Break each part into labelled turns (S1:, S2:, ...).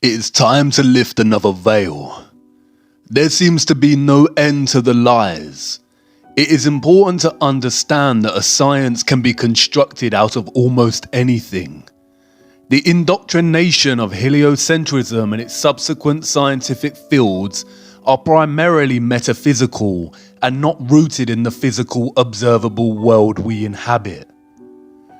S1: It is time to lift another veil. There seems to be no end to the lies. It is important to understand that a science can be constructed out of almost anything. The indoctrination of heliocentrism and its subsequent scientific fields are primarily metaphysical and not rooted in the physical, observable world we inhabit.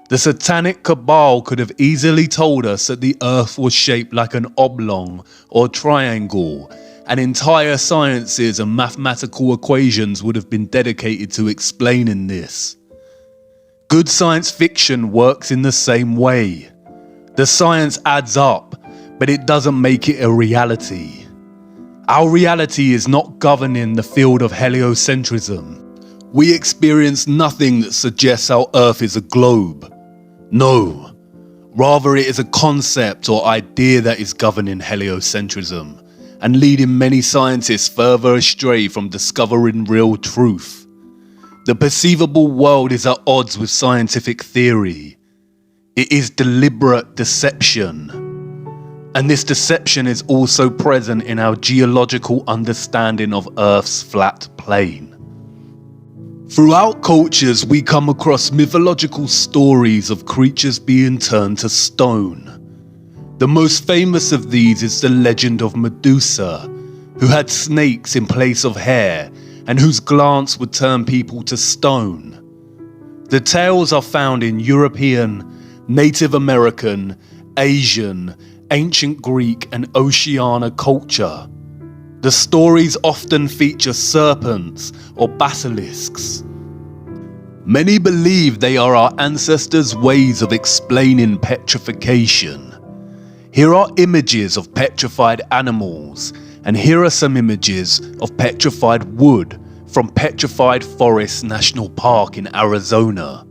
S1: The satanic cabal could have easily told us that the earth was shaped like an oblong or triangle, and entire sciences and mathematical equations would have been dedicated to explaining this. Good science fiction works in the same way. The science adds up, but it doesn't make it a reality. Our reality is not governing the field of heliocentrism. We experience nothing that suggests our Earth is a globe. No, rather it is a concept or idea that is governing heliocentrism and leading many scientists further astray from discovering real truth. The perceivable world is at odds with scientific theory. It is deliberate deception. And this deception is also present in our geological understanding of Earth's flat plane. Throughout cultures, we come across mythological stories of creatures being turned to stone. The most famous of these is the legend of Medusa, who had snakes in place of hair and whose glance would turn people to stone. The tales are found in European, Native American, Asian, Ancient Greek and Oceania culture. The stories often feature serpents or basilisks. Many believe they are our ancestors' ways of explaining petrification. Here are images of petrified animals, and here are some images of petrified wood from Petrified Forest National Park in Arizona.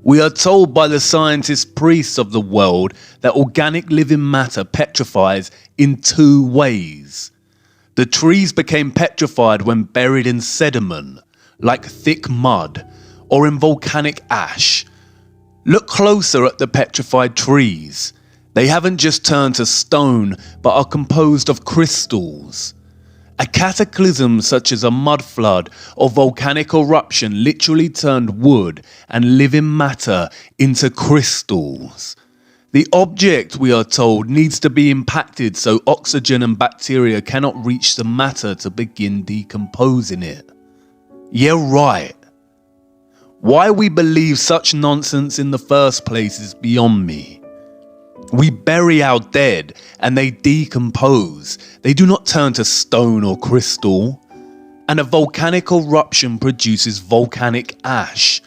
S1: We are told by the scientist priests of the world that organic living matter petrifies in two ways. The trees became petrified when buried in sediment, like thick mud, or in volcanic ash. Look closer at the petrified trees. They haven't just turned to stone, but are composed of crystals. A cataclysm such as a mud flood or volcanic eruption literally turned wood and living matter into crystals. The object, we are told, needs to be impacted so oxygen and bacteria cannot reach the matter to begin decomposing it. Yeah, right. Why we believe such nonsense in the first place is beyond me. We bury our dead and they decompose. They do not turn to stone or crystal. And a volcanic eruption produces volcanic ash.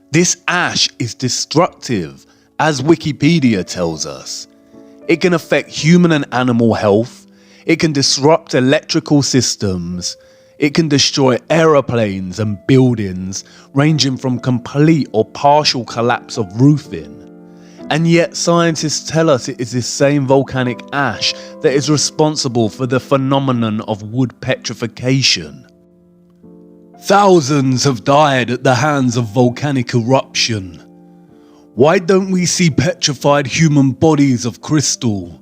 S1: This ash is destructive, as Wikipedia tells us. It can affect human and animal health. It can disrupt electrical systems. It can destroy aeroplanes and buildings, ranging from complete or partial collapse of roofing. And yet scientists tell us it is this same volcanic ash that is responsible for the phenomenon of wood petrification. Thousands have died at the hands of volcanic eruption. Why don't we see petrified human bodies of crystal?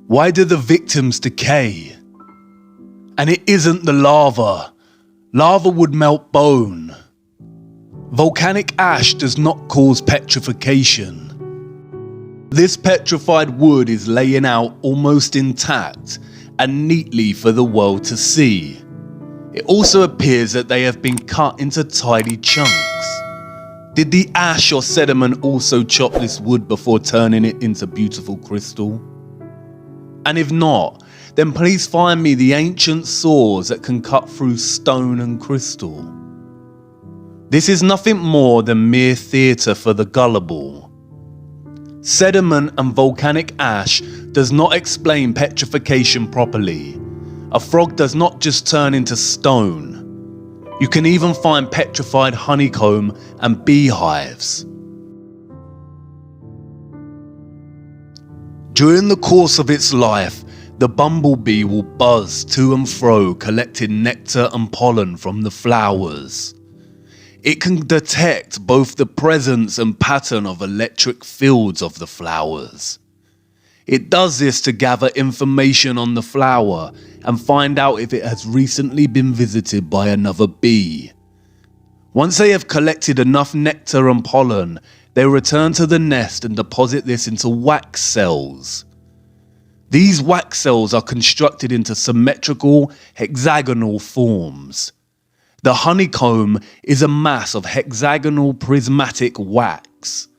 S1: Why do the victims decay? And it isn't the lava. Lava would melt bone. Volcanic ash does not cause petrification. This petrified wood is laying out almost intact and neatly for the world to see. It also appears that they have been cut into tiny chunks. Did the ash or sediment also chop this wood before turning it into beautiful crystal? And if not, then please find me the ancient saws that can cut through stone and crystal. This is nothing more than mere theatre for the gullible. Sediment and volcanic ash does not explain petrification properly. A frog does not just turn into stone. You can even find petrified honeycomb and beehives. During the course of its life, the bumblebee will buzz to and fro collecting nectar and pollen from the flowers. It can detect both the presence and pattern of electric fields of the flowers. It does this to gather information on the flower and find out if it has recently been visited by another bee. Once they have collected enough nectar and pollen, they return to the nest and deposit this into wax cells. These wax cells are constructed into symmetrical, hexagonal forms. The honeycomb is a mass of hexagonal prismatic wax.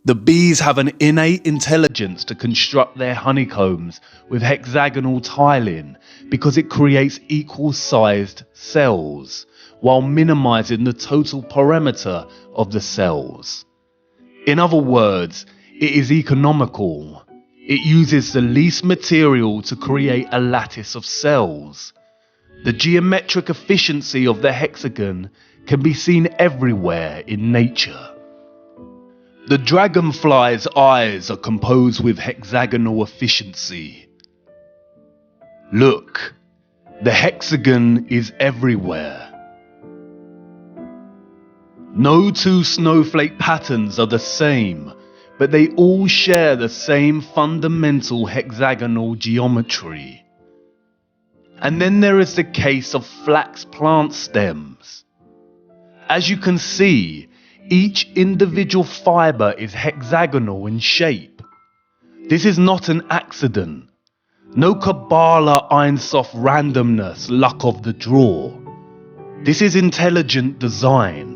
S1: The bees have an innate intelligence to construct their honeycombs with hexagonal tiling because it creates equal-sized cells, while minimizing the total perimeter of the cells. In other words, it is economical. It uses the least material to create a lattice of cells. The geometric efficiency of the hexagon can be seen everywhere in nature. The dragonfly's eyes are composed with hexagonal efficiency. Look, the hexagon is everywhere. No two snowflake patterns are the same, but they all share the same fundamental hexagonal geometry. And then there is the case of flax plant stems. As you can see, each individual fiber is hexagonal in shape. This is not an accident. No Kabbalah Ein-Sof randomness, luck of the draw. This is intelligent design.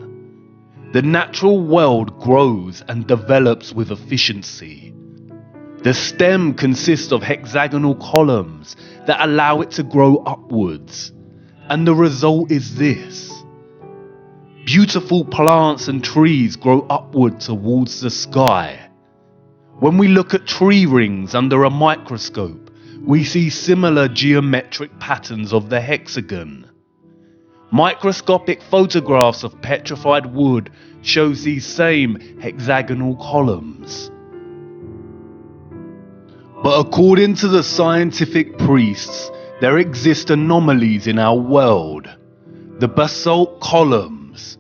S1: The natural world grows and develops with efficiency. The stem consists of hexagonal columns that allow it to grow upwards, and the result is this. Beautiful plants and trees grow upward towards the sky. When we look at tree rings under a microscope, we see similar geometric patterns of the hexagon. Microscopic photographs of petrified wood shows these same hexagonal columns. But according to the scientific priests, there exist anomalies in our world. The basalt columns,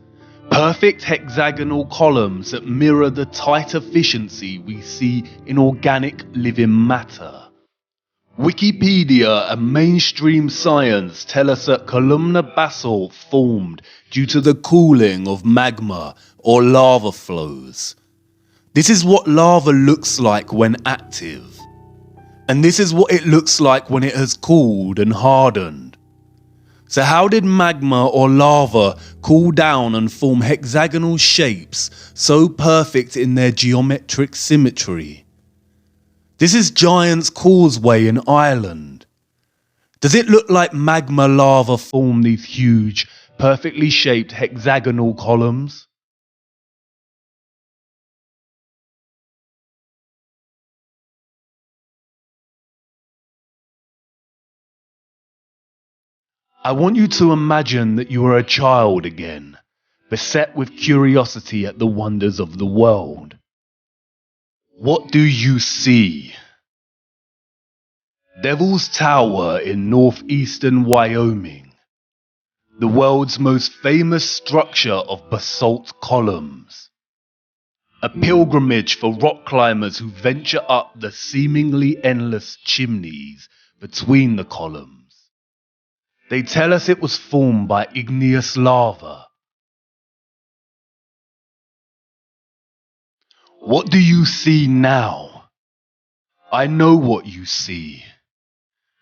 S1: perfect hexagonal columns that mirror the tight efficiency we see in organic living matter. Wikipedia and mainstream science tell us that columnar basalt formed due to the cooling of magma or lava flows. This is what lava looks like when active. And this is what it looks like when it has cooled and hardened. So how did magma or lava cool down and form hexagonal shapes so perfect in their geometric symmetry? This is Giant's Causeway in Ireland. Does it look like magma lava formed these huge, perfectly shaped hexagonal columns? I want you to imagine that you are a child again, beset with curiosity at the wonders of the world. What do you see? Devil's Tower in northeastern Wyoming, the world's most famous structure of basalt columns. A pilgrimage for rock climbers who venture up the seemingly endless chimneys between the columns. They tell us it was formed by igneous lava. What do you see now? I know what you see.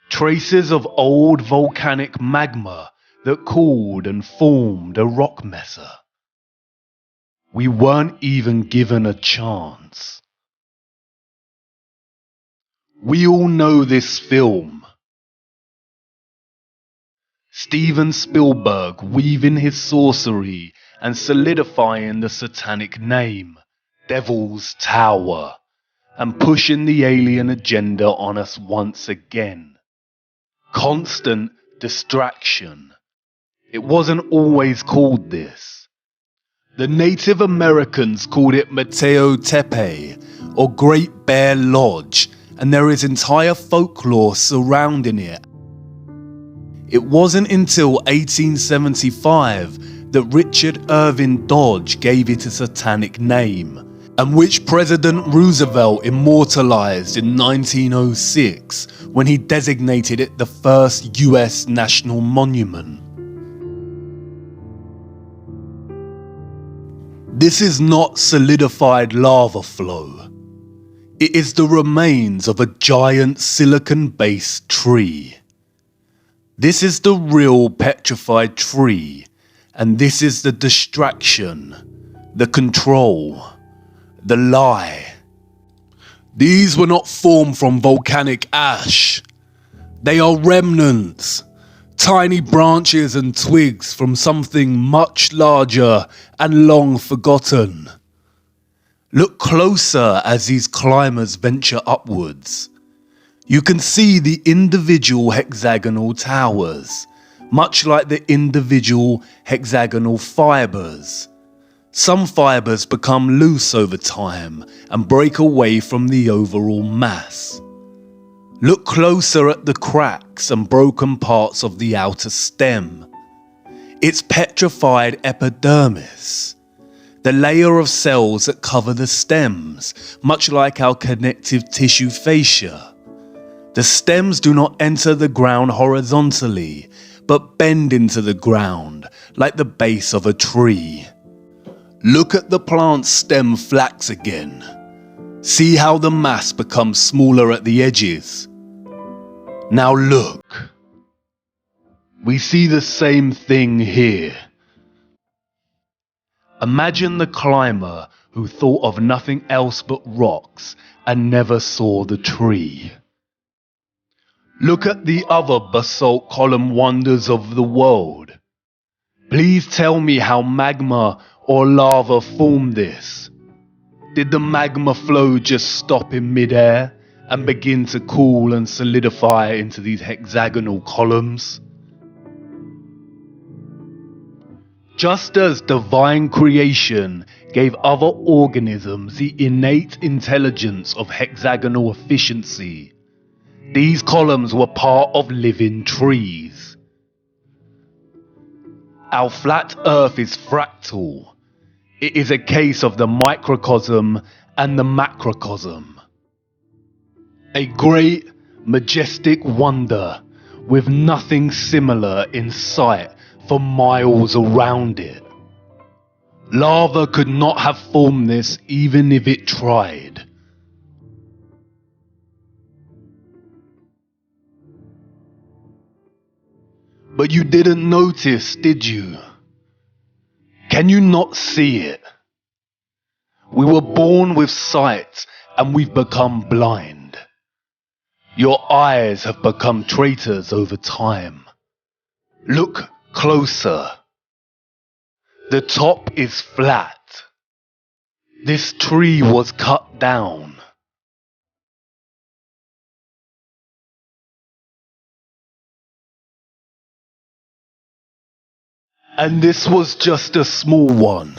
S1: Traces of old volcanic magma that cooled and formed a rock mesa. We weren't even given a chance. We all know this film. Steven Spielberg weaving his sorcery and solidifying the satanic name, Devil's Tower, and pushing the alien agenda on us once again. Constant distraction. It wasn't always called this. The Native Americans called it Mateo Tepe, or Great Bear Lodge, and there is entire folklore surrounding it. It wasn't until 1875 that Richard Irving Dodge gave it a satanic name, and which President Roosevelt immortalized in 1906 when he designated it the first US national monument. This is not solidified lava flow. It is the remains of a giant silicon-based tree. This is the real petrified tree, and this is the distraction, the control, the lie. These were not formed from volcanic ash. They are remnants, tiny branches and twigs from something much larger and long forgotten. Look closer as these climbers venture upwards. You can see the individual hexagonal towers, much like the individual hexagonal fibers. Some fibers become loose over time and break away from the overall mass. Look closer at the cracks and broken parts of the outer stem. It's petrified epidermis, the layer of cells that cover the stems, much like our connective tissue fascia. The stems do not enter the ground horizontally, but bend into the ground like the base of a tree. Look at the plant's stem flax again. See how the mass becomes smaller at the edges. Now look. We see the same thing here. Imagine the climber who thought of nothing else but rocks and never saw the tree. Look at the other basalt column wonders of the world. Please tell me how magma or lava formed this. Did the magma flow just stop in midair and begin to cool and solidify into these hexagonal columns? Just as divine creation gave other organisms the innate intelligence of hexagonal efficiency, these columns were part of living trees. Our flat Earth is fractal. It is a case of the microcosm and the macrocosm. A great, majestic wonder with nothing similar in sight for miles around it. Lava could not have formed this even if it tried. But you didn't notice, did you? Can you not see it? We were born with sight and we've become blind. Your eyes have become traitors over time. Look closer. The top is flat. This tree was cut down. And this was just a small one.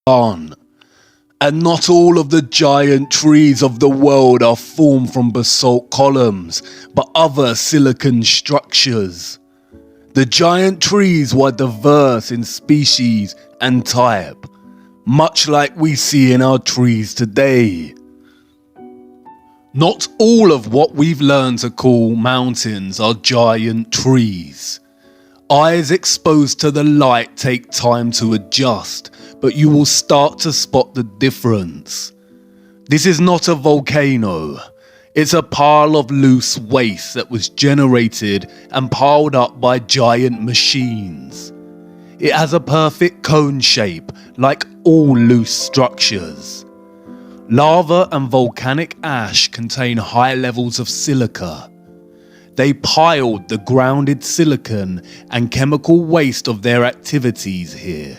S1: aren't. And not all of the giant trees of the world are formed from basalt columns, but other silicon structures. The giant trees were diverse in species and type, much like we see in our trees today. Not all of what we've learned to call mountains are giant trees. Eyes exposed to the light take time to adjust, but you will start to spot the difference. This is not a volcano. It's a pile of loose waste that was generated and piled up by giant machines. It has a perfect cone shape, like all loose structures. Lava and volcanic ash contain high levels of silica. They piled the grounded silicon and chemical waste of their activities here.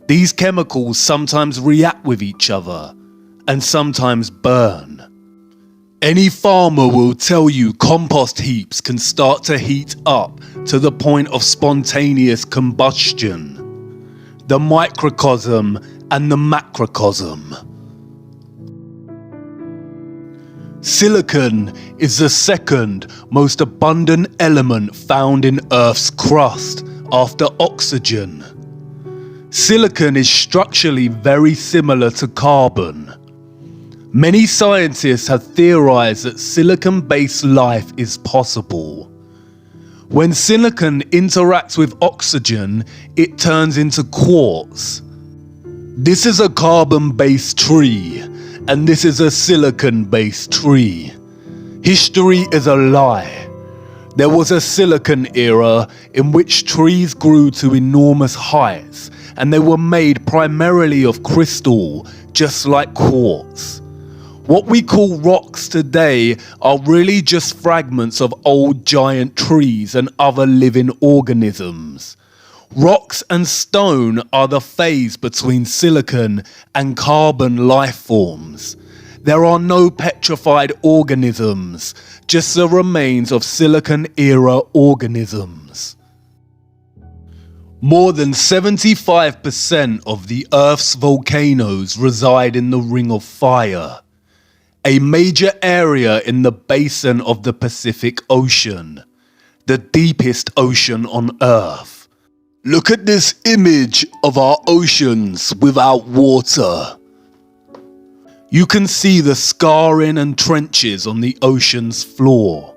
S1: These chemicals sometimes react with each other and sometimes burn. Any farmer will tell you compost heaps can start to heat up to the point of spontaneous combustion. The microcosm and the macrocosm. Silicon is the second most abundant element found in Earth's crust after oxygen. Silicon is structurally very similar to carbon. Many scientists have theorized that silicon-based life is possible. When silicon interacts with oxygen, it turns into quartz. This is a carbon-based tree, and this is a silicon-based tree. History is a lie. There was a silicon era in which trees grew to enormous heights, and they were made primarily of crystal, just like quartz. What we call rocks today are really just fragments of old giant trees and other living organisms. Rocks and stone are the phase between silicon and carbon life forms. There are no petrified organisms, just the remains of silicon-era organisms. More than 75% of the Earth's volcanoes reside in the Ring of Fire, a major area in the basin of the Pacific Ocean, the deepest ocean on Earth. Look at this image of our oceans without water. You can see the scarring and trenches on the ocean's floor.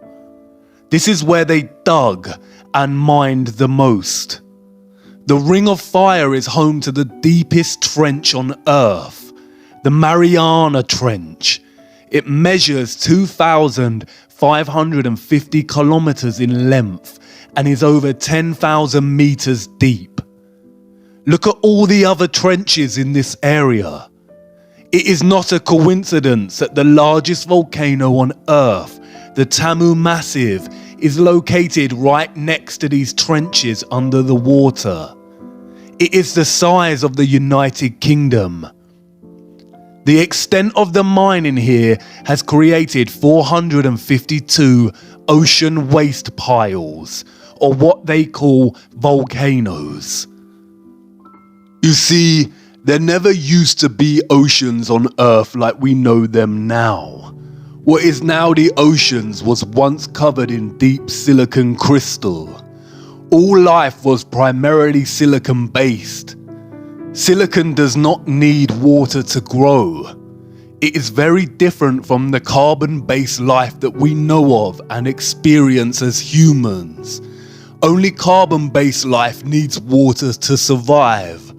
S1: This is where they dug and mined the most. The Ring of Fire is home to the deepest trench on Earth, the Mariana Trench. It measures 2,550 kilometers in length and is over 10,000 meters deep. Look at all the other trenches in this area. It is not a coincidence that the largest volcano on Earth, the Tamu Massive, is located right next to these trenches under the water. It is the size of the United Kingdom. The extent of the mining here has created 452 ocean waste piles, or what they call volcanoes. You see, there never used to be oceans on Earth like we know them now. What is now the oceans was once covered in deep silicon crystal. All life was primarily silicon-based. Silicon does not need water to grow. It is very different from the carbon-based life that we know of and experience as humans. Only carbon-based life needs water to survive.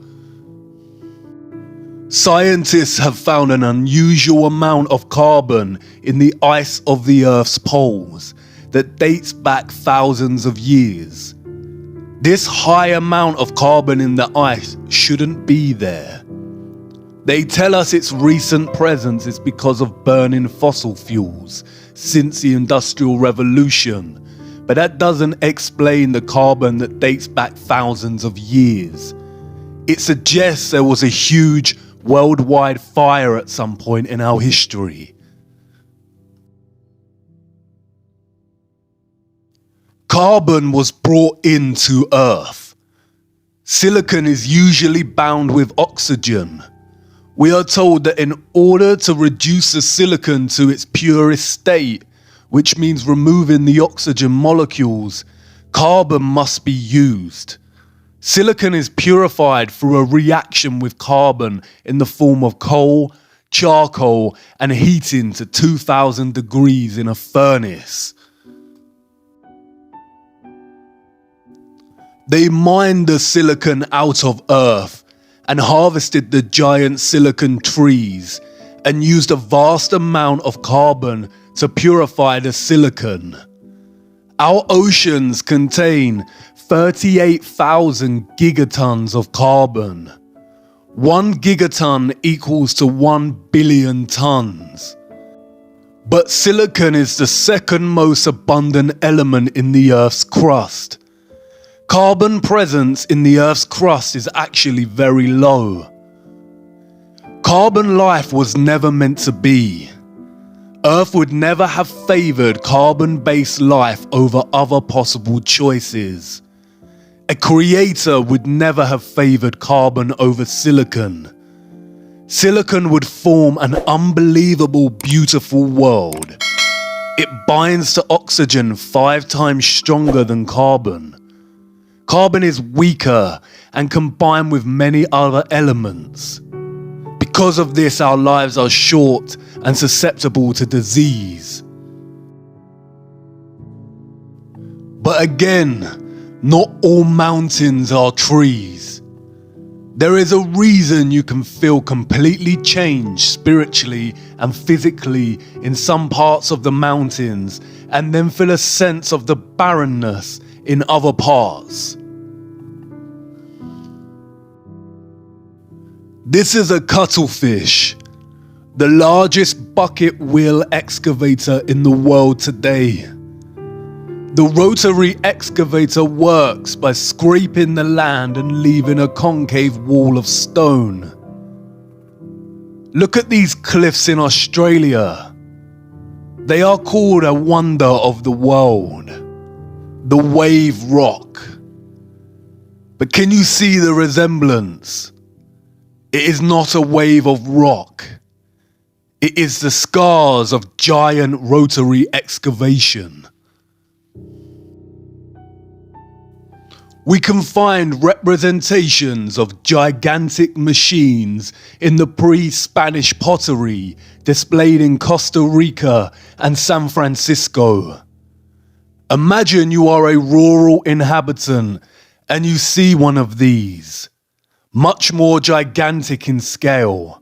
S1: Scientists have found an unusual amount of carbon in the ice of the Earth's poles that dates back thousands of years. This high amount of carbon in the ice shouldn't be there. They tell us its recent presence is because of burning fossil fuels since the Industrial Revolution, but that doesn't explain the carbon that dates back thousands of years. It suggests there was a huge worldwide fire at some point in our history. Carbon was brought into Earth. Silicon is usually bound with oxygen. We are told that in order to reduce the silicon to its purest state, which means removing the oxygen molecules, carbon must be used. Silicon is purified through a reaction with carbon in the form of coal, charcoal, and heating to 2000 degrees in a furnace. They mined the silicon out of earth and harvested the giant silicon trees and used a vast amount of carbon to purify the silicon. Our oceans contain 38,000 gigatons of carbon. 1 gigaton equals to 1 billion tons. But silicon is the second most abundant element in the Earth's crust. Carbon presence in the Earth's crust is actually very low. Carbon life was never meant to be. Earth would never have favored carbon-based life over other possible choices. A creator would never have favored carbon over silicon. Silicon would form an unbelievable, beautiful world. It binds to oxygen 5 times stronger than carbon. Carbon is weaker and combined with many other elements. Because of this, our lives are short and susceptible to disease. But again, not all mountains are trees. There is a reason you can feel completely changed spiritually and physically in some parts of the mountains and then feel a sense of the barrenness in other parts. This is a cuttlefish, the largest bucket wheel excavator in the world today. The rotary excavator works by scraping the land and leaving a concave wall of stone. Look at these cliffs in Australia. They are called a wonder of the world. The wave rock. But can you see the resemblance? It is not a wave of rock. It is the scars of giant rotary excavation. We can find representations of gigantic machines in the pre-Spanish pottery displayed in Costa Rica and San Francisco. Imagine you are a rural inhabitant and you see one of these, much more gigantic in scale,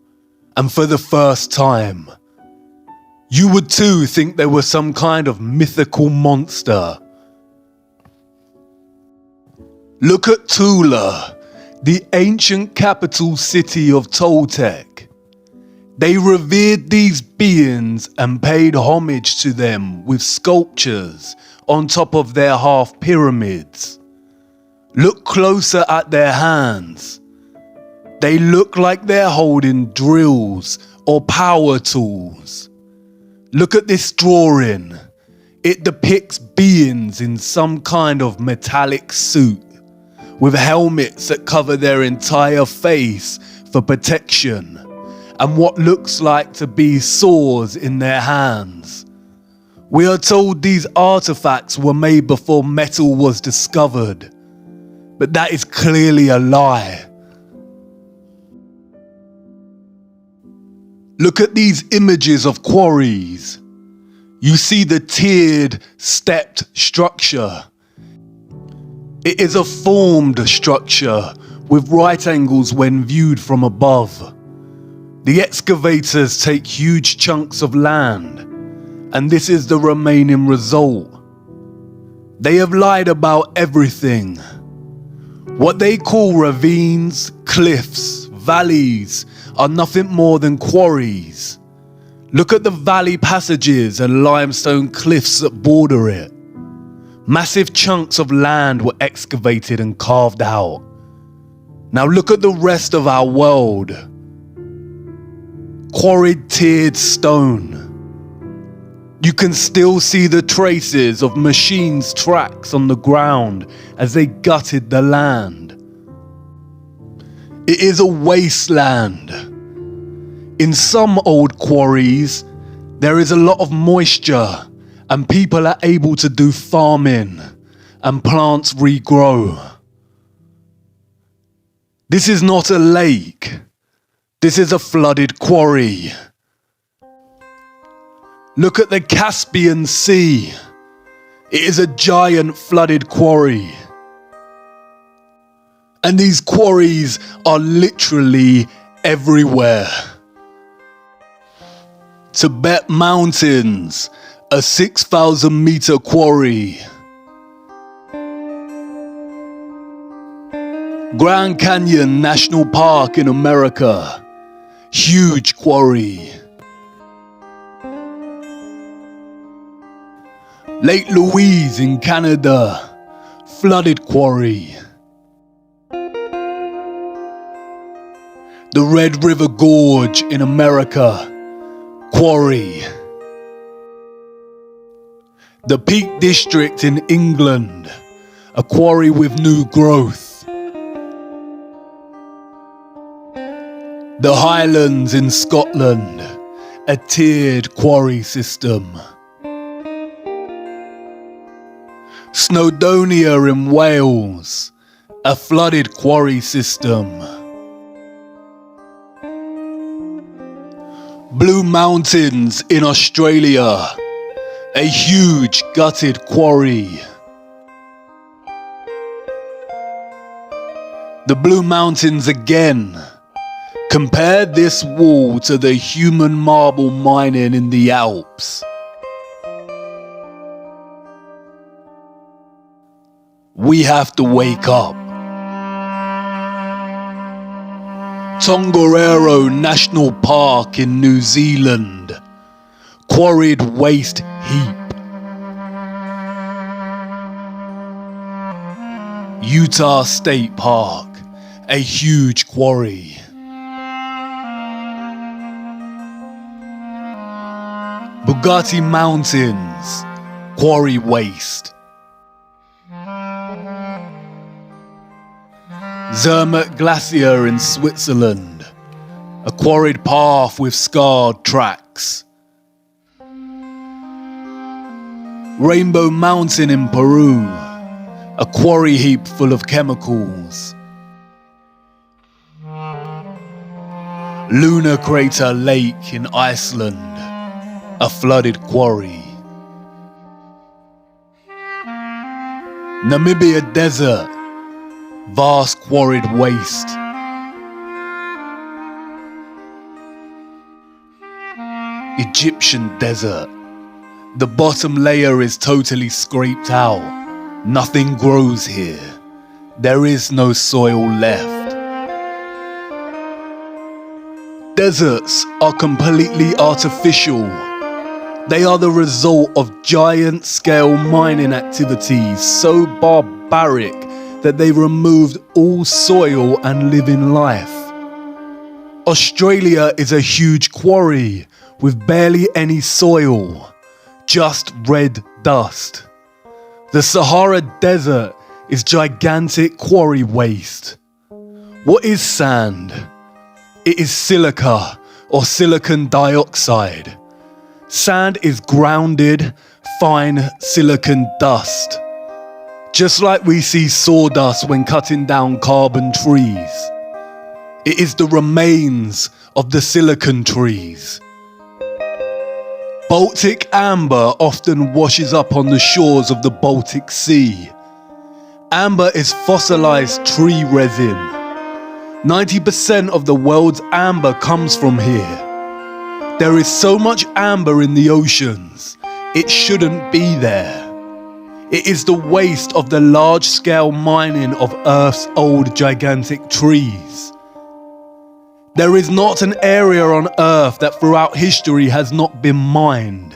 S1: and for the first time. You would too think they were some kind of mythical monster. Look at Tula, the ancient capital city of Toltec. They revered these beings and paid homage to them with sculptures on top of their half pyramids. Look closer at their hands. They look like they're holding drills or power tools. Look at this drawing. It depicts beings in some kind of metallic suit, with helmets that cover their entire face for protection, and what looks like to be swords in their hands. We are told these artifacts were made before metal was discovered, but that is clearly a lie. Look at these images of quarries. You see the tiered, stepped structure. It is a formed structure with right angles when viewed from above. The excavators take huge chunks of land, and this is the remaining result. They have lied about everything. What they call ravines, cliffs, valleys are nothing more than quarries. Look at the valley passages and limestone cliffs that border it. Massive chunks of land were excavated and carved out. Now look at the rest of our world. Quarried tiered stone. You can still see the traces of machines' tracks on the ground as they gutted the land. It is a wasteland. In some old quarries, there is a lot of moisture and people are able to do farming and plants regrow. This is not a lake. This is a flooded quarry. Look at the Caspian Sea. It is a giant flooded quarry. And these quarries are literally everywhere. Tibet Mountains, a 6,000-meter quarry. Grand Canyon National Park in America, huge quarry. Lake Louise in Canada, flooded quarry. The Red River Gorge in America, quarry. The Peak District in England, a quarry with new growth. The Highlands in Scotland, a tiered quarry system. Snowdonia in Wales, a flooded quarry system. Blue Mountains in Australia, a huge gutted quarry. The Blue Mountains again. Compare this wall to the human marble mining in the Alps. We have to wake up. Tongariro National Park in New Zealand, quarried waste heap. Utah State Park, a huge quarry. Bugatti Mountains, quarry waste. Zermatt Glacier in Switzerland, a quarried path with scarred tracks. Rainbow Mountain in Peru, a quarry heap full of chemicals. Lunar Crater Lake in Iceland, a flooded quarry. Namibia Desert, vast quarried waste. Egyptian Desert, the bottom layer is totally scraped out. Nothing grows here. There is no soil left. Deserts are completely artificial. They are the result of giant-scale mining activities so barbaric that they removed all soil and living life. Australia is a huge quarry with barely any soil, just red dust. The Sahara Desert is gigantic quarry waste. What is sand? It is silica or silicon dioxide. Sand is grounded, fine silicon dust. Just like we see sawdust when cutting down carbon trees. It is the remains of the silicon trees. Baltic amber often washes up on the shores of the Baltic Sea. Amber is fossilized tree resin. 90% of the world's amber comes from here. There is so much amber in the oceans, it shouldn't be there. It is the waste of the large-scale mining of Earth's old gigantic trees. There is not an area on Earth that throughout history has not been mined.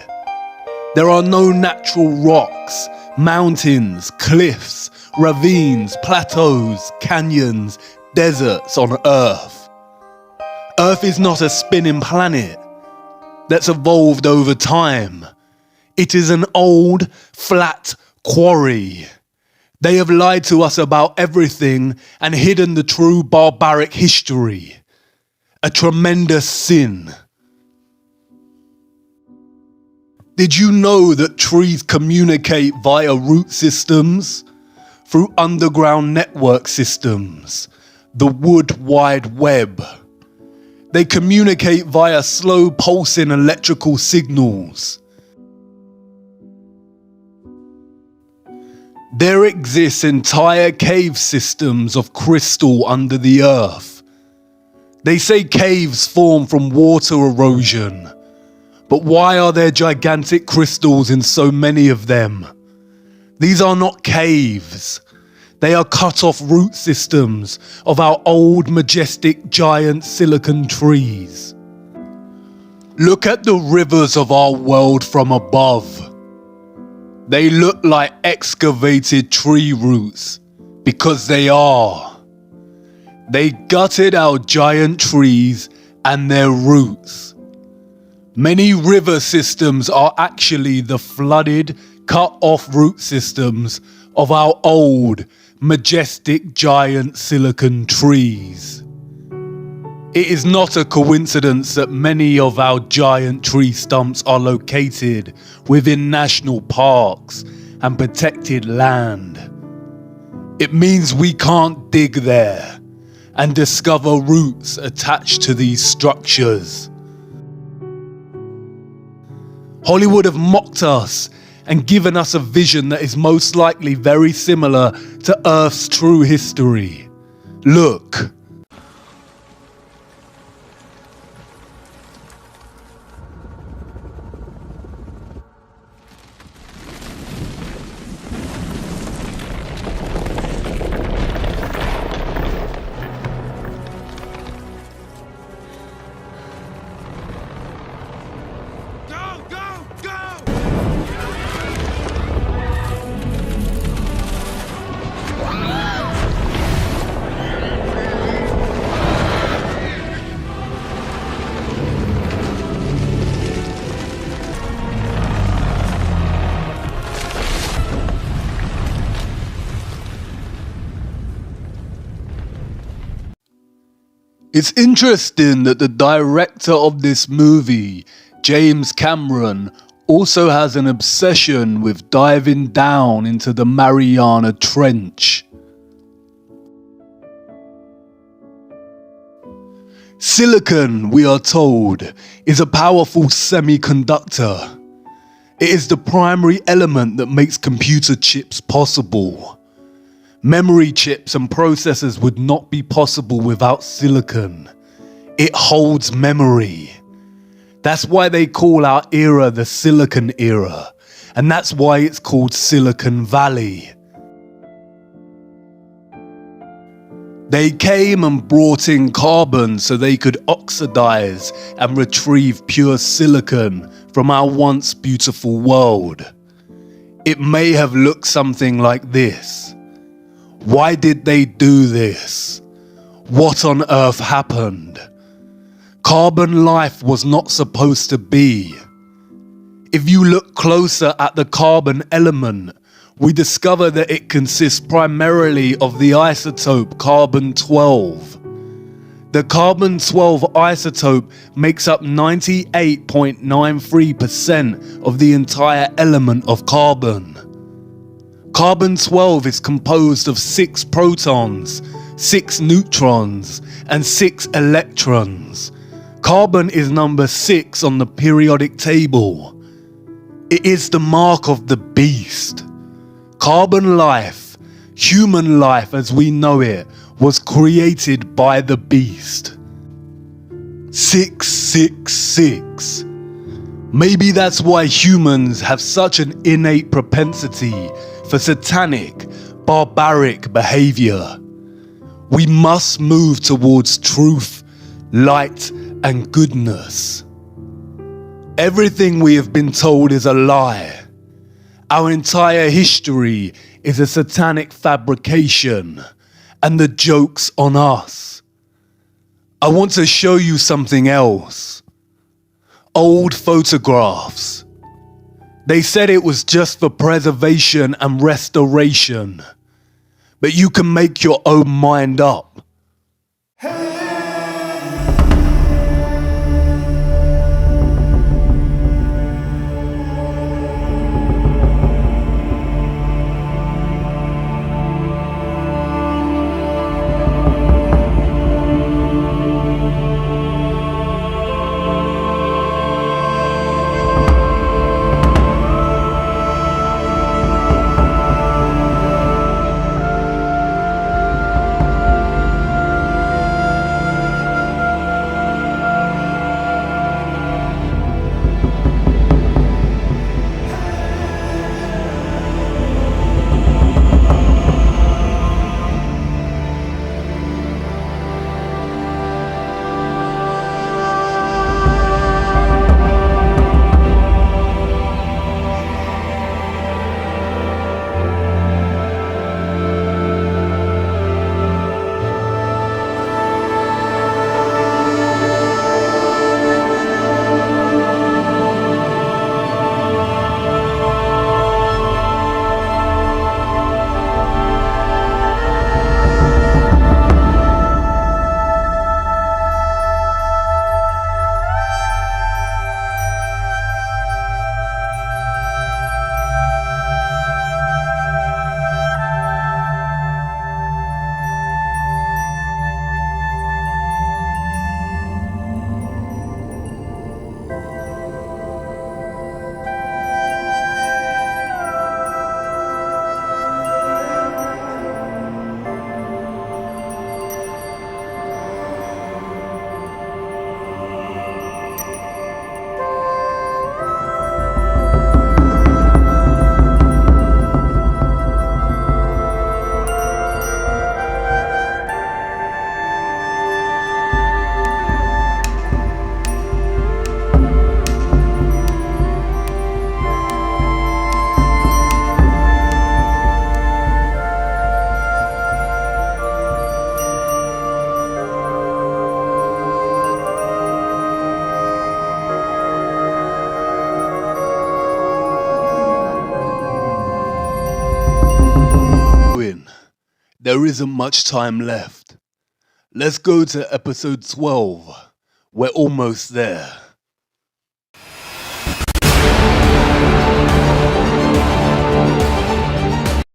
S1: There are no natural rocks, mountains, cliffs, ravines, plateaus, canyons, deserts on Earth. Earth is not a spinning planet that's evolved over time. It is an old, flat quarry. They have lied to us about everything and hidden the true barbaric history. A tremendous sin. Did you know that trees communicate via root systems? Through underground network systems, the wood wide web. They communicate via slow pulsing electrical signals. There exists entire cave systems of crystal under the earth. They say caves form from water erosion. But why are there gigantic crystals in so many of them? These are not caves. They are cut-off root systems of our old majestic giant silicon trees. Look at the rivers of our world from above. They look like excavated tree roots, because they are. They gutted our giant trees and their roots. Many river systems are actually the flooded, cut-off root systems of our old, majestic giant silicon trees. It is not a coincidence that many of our giant tree stumps are located within national parks and protected land. It means we can't dig there and discover roots attached to these structures. Hollywood have mocked us and given us a vision that is most likely very similar to Earth's true history. Look. It's interesting that the director of this movie, James Cameron, also has an obsession with diving down into the Mariana Trench. Silicon, we are told, is a powerful semiconductor. It is the primary element that makes computer chips possible. Memory chips and processors would not be possible without silicon. It holds memory. That's why they call our era the Silicon Era, and that's why it's called Silicon Valley. They came and brought in carbon so they could oxidize and retrieve pure silicon from our once beautiful world. It may have looked something like this. Why did they do this? What on earth happened? Carbon life was not supposed to be. If you look closer at the carbon element, we discover that it consists primarily of the isotope carbon-12. The carbon-12 isotope makes up 98.93% of the entire element of carbon. Carbon-12 is composed of 6 protons, 6 neutrons, and 6 electrons. Carbon is number 6 on the periodic table. It is the mark of the beast. Carbon life, human life as we know it, was created by the beast. 666. Maybe that's why humans have such an innate propensity for satanic, barbaric behavior. We must move towards truth, light, and goodness. Everything we have been told is a lie. Our entire history is a satanic fabrication, and the joke's on us. I want to show you something else. Old photographs. They said it was just for preservation and restoration. but you can make your own mind up. There isn't much time left. Let's go to episode 12. We're almost there.